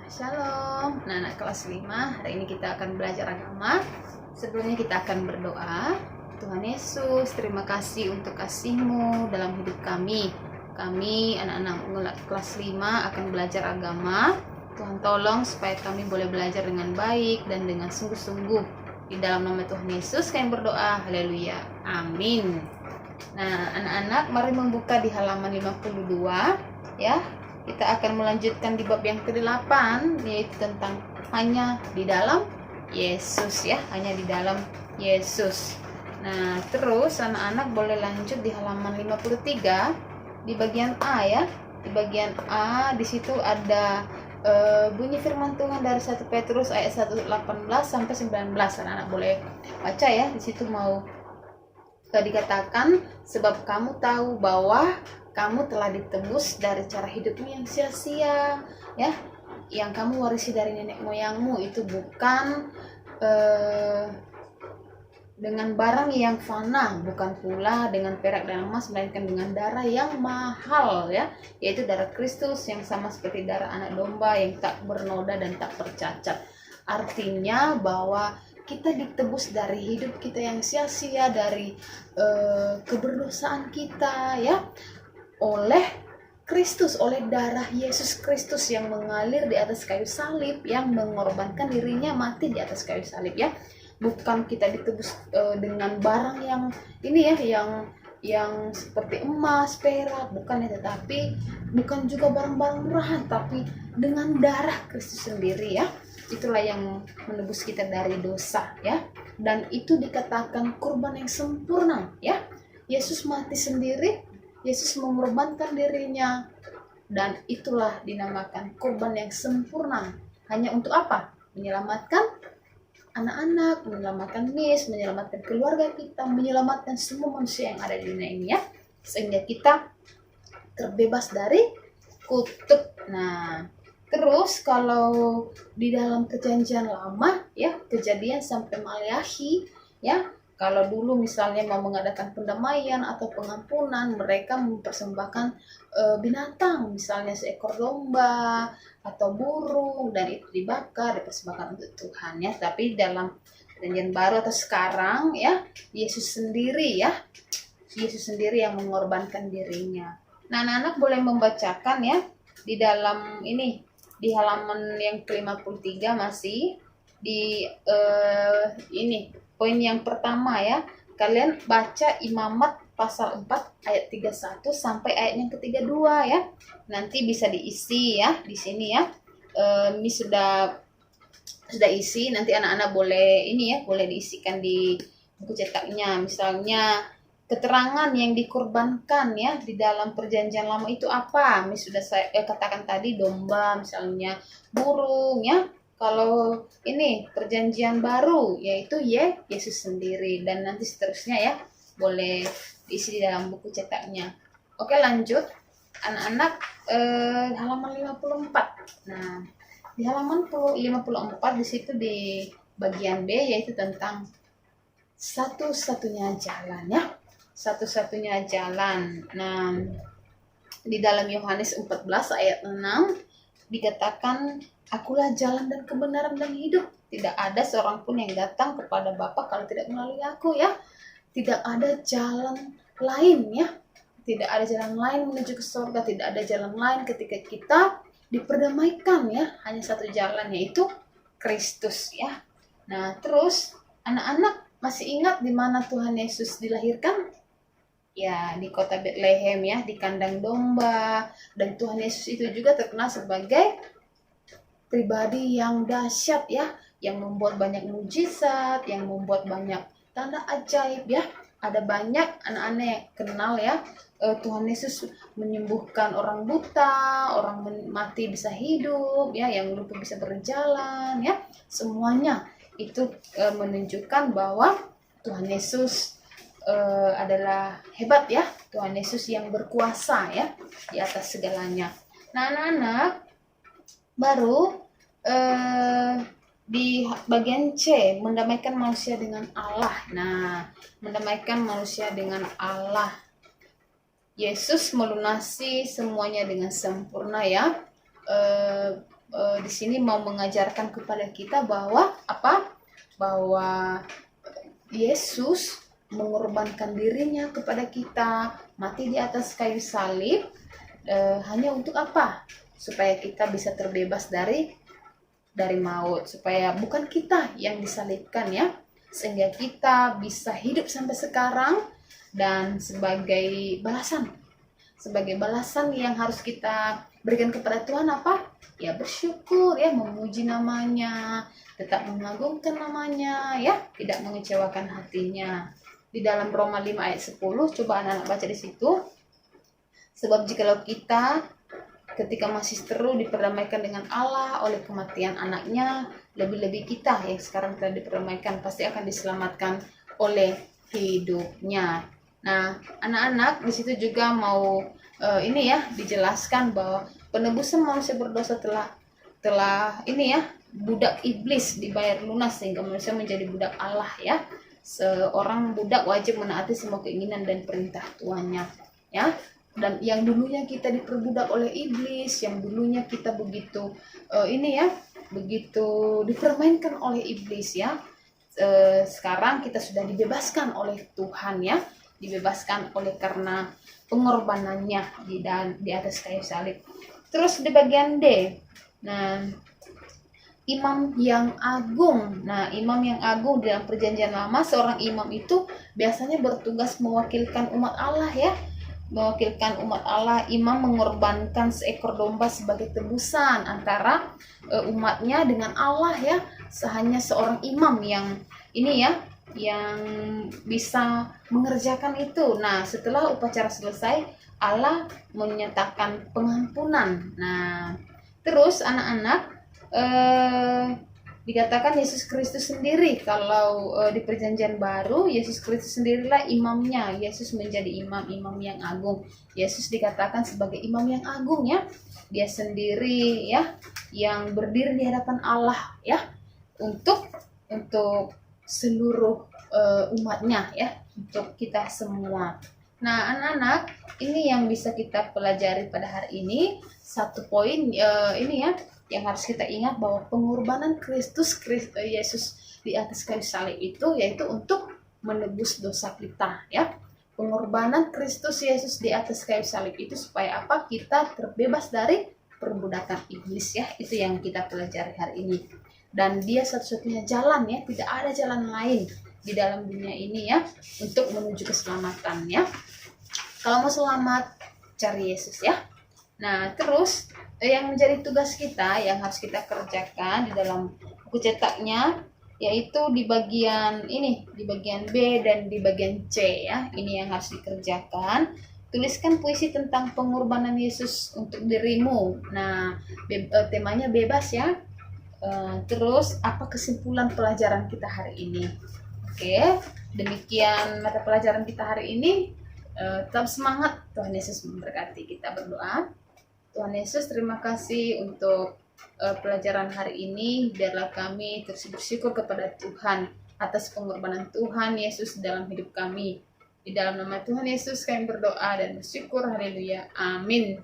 Shalom, anak-anak kelas 5. Hari ini kita akan belajar agama. Sebelumnya kita akan berdoa. Tuhan Yesus, terima kasih untuk kasih-Mu dalam hidup kami. Kami anak-anak kelas 5 akan belajar agama. Tuhan tolong supaya kami boleh belajar dengan baik dan dengan sungguh-sungguh. Di dalam nama Tuhan Yesus kami berdoa. Haleluya. Amin. Nah, anak-anak mari membuka di halaman 52 ya. Kita akan melanjutkan di bab yang ke-8, yaitu tentang hanya di dalam Yesus ya, hanya di dalam Yesus. Nah, terus anak-anak boleh lanjut di halaman 53 di bagian A ya. Di bagian A di situ ada bunyi firman Tuhan dari 1 Petrus ayat 1:18 sampai 19. Anak-anak boleh baca ya. Di situ mau dikatakan, sebab kamu tahu bahwa kamu telah ditebus dari cara hidupmu yang sia-sia ya, yang kamu warisi dari nenek moyangmu, itu bukan dengan barang yang fana, bukan pula dengan perak dan emas, melainkan dengan darah yang mahal ya, yaitu darah Kristus yang sama seperti darah anak domba yang tak bernoda dan tak bercacat. Artinya bahwa kita ditebus dari hidup kita yang sia-sia, dari keberdosaan kita ya, oleh Kristus, oleh darah Yesus Kristus yang mengalir di atas kayu salib, yang mengorbankan dirinya mati di atas kayu salib ya. Bukan kita ditebus dengan barang yang ini ya, yang seperti emas, perak, bukan ya, tetapi bukan juga barang-barang murahan, tapi dengan darah Kristus sendiri ya. Itulah yang menebus kita dari dosa ya. Dan itu dikatakan kurban yang sempurna ya. Yesus mati sendiri, Yesus mengorbankan dirinya, dan itulah dinamakan kurban yang sempurna. Hanya untuk apa? Menyelamatkan anak-anak, menyelamatkan menyelamatkan keluarga kita, menyelamatkan semua manusia yang ada di dunia ini ya, sehingga kita terbebas dari kutuk. Nah, terus kalau di dalam perjanjian lama ya, Kejadian sampai Maleakhi ya, kalau dulu misalnya mau mengadakan pendamaian atau pengampunan, mereka mempersembahkan binatang, misalnya seekor domba atau burung, dan itu dibakar, dipersembahkan untuk Tuhan ya. Tapi dalam perjanjian baru atau sekarang ya, Yesus sendiri ya, Yesus sendiri yang mengorbankan dirinya. Nah, anak-anak boleh membacakan ya di dalam ini, di halaman yang ke-53 masih di ini poin yang pertama ya. Kalian baca Imamat pasal 4 ayat 31 sampai ayat yang ke-32 ya. Nanti bisa diisi ya di sini ya. Ini sudah isi, nanti anak-anak boleh ini ya, boleh diisikan di buku cetaknya. Misalnya keterangan yang dikorbankan ya di dalam perjanjian lama itu apa? Sudah saya katakan tadi, domba, misalnya burung ya. Kalau ini perjanjian baru yaitu Yesus sendiri, dan nanti seterusnya ya, boleh diisi di dalam buku cetaknya. Oke, lanjut anak-anak, halaman 54. Nah, di halaman 54 di situ di bagian B yaitu tentang satu-satunya jalan ya. Satu-satunya jalan. Nah, di dalam Yohanes 14 ayat 6 dikatakan, akulah jalan dan kebenaran dan hidup. Tidak ada seorang pun yang datang kepada Bapa kalau tidak melalui aku ya. Tidak ada jalan lain ya. Tidak ada jalan lain menuju ke surga. Tidak ada jalan lain ketika kita diperdamaikan ya. Hanya satu jalan, yaitu Kristus ya. Nah, terus anak-anak masih ingat di mana Tuhan Yesus dilahirkan? Ya, di kota Bethlehem ya, di kandang domba. Dan Tuhan Yesus itu juga terkenal sebagai pribadi yang dahsyat ya, yang membuat banyak mujizat, yang membuat banyak tanda ajaib ya. Ada banyak anak-anak yang kenal ya, Tuhan Yesus menyembuhkan orang buta, orang mati bisa hidup ya, yang lumpuh bisa berjalan ya. Semuanya itu menunjukkan bahwa Tuhan Yesus adalah hebat ya. Tuhan Yesus yang berkuasa ya di atas segalanya. Nah, anak-anak, baru di bagian C, mendamaikan manusia dengan Allah. Nah, mendamaikan manusia dengan Allah, Yesus melunasi semuanya dengan sempurna ya. Di di sini mau mengajarkan kepada kita bahwa apa? Bahwa Yesus mengorbankan dirinya kepada kita, mati di atas kayu salib, hanya untuk apa? Supaya kita bisa terbebas dari maut, supaya bukan kita yang disalibkan ya, sehingga kita bisa hidup sampai sekarang. Dan sebagai balasan yang harus kita berikan kepada Tuhan apa? Ya bersyukur ya, memuji namanya, tetap mengagungkan namanya ya, tidak mengecewakan hatinya. Di dalam Roma 5 ayat 10, coba anak-anak baca di situ. Sebab jikalau kita ketika masih seru diperdamaikan dengan Allah oleh kematian anaknya, lebih-lebih kita yang sekarang telah diperdamaikan pasti akan diselamatkan oleh hidupnya. Nah, anak-anak di situ juga mau ini ya dijelaskan bahwa penebusan manusia berdosa telah ini ya, budak iblis dibayar lunas sehingga manusia menjadi budak Allah ya. Seorang budak wajib menaati semua keinginan dan perintah tuannya ya. Dan yang dulunya kita diperbudak oleh iblis, yang dulunya kita begitu ini ya, begitu dipermainkan oleh iblis ya, sekarang kita sudah dibebaskan oleh Tuhan ya, dibebaskan oleh karena pengorbanannya di atas kayu salib. Terus di bagian D, nah imam yang agung. Nah, imam yang agung dalam perjanjian lama, seorang imam itu biasanya bertugas mewakilkan umat Allah ya, mewakilkan umat Allah. Imam mengorbankan seekor domba sebagai tebusan antara umatnya dengan Allah ya. Hanya seorang imam yang ini ya, yang bisa mengerjakan itu. Nah, setelah upacara selesai, Allah menyatakan pengampunan. Nah, terus anak-anak dikatakan Yesus Kristus sendiri. Kalau di perjanjian baru, Yesus Kristus sendirilah imamnya. Yesus menjadi imam yang agung. Yesus dikatakan sebagai imam yang agung ya. Dia sendiri ya, yang berdiri di hadapan Allah ya, untuk seluruh umatnya ya, untuk kita semua. Nah, anak-anak, ini yang bisa kita pelajari pada hari ini. Satu poin ini ya, yang harus kita ingat bahwa pengorbanan Kristus Yesus di atas kayu salib itu yaitu untuk menebus dosa kita ya. Pengorbanan Kristus Yesus di atas kayu salib itu supaya apa? Kita terbebas dari perbudakan iblis ya. Itu yang kita pelajari hari ini. Dan dia satu-satunya jalan ya, tidak ada jalan lain di dalam dunia ini ya untuk menuju keselamatan ya. Kalau mau selamat, cari Yesus ya. Nah, terus yang menjadi tugas kita yang harus kita kerjakan di dalam buku cetaknya yaitu di bagian ini, di bagian B dan di bagian C ya. Ini yang harus dikerjakan. Tuliskan puisi tentang pengorbanan Yesus untuk dirimu. Nah, temanya bebas ya. Terus apa kesimpulan pelajaran kita hari ini? Oke, demikian mata pelajaran kita hari ini. Tetap semangat. Tuhan Yesus memberkati. Kita berdoa. Tuhan Yesus, terima kasih untuk pelajaran hari ini. Biarlah kami terus bersyukur kepada Tuhan atas pengorbanan Tuhan Yesus dalam hidup kami. Di dalam nama Tuhan Yesus kami berdoa dan bersyukur. Haleluya. Amin.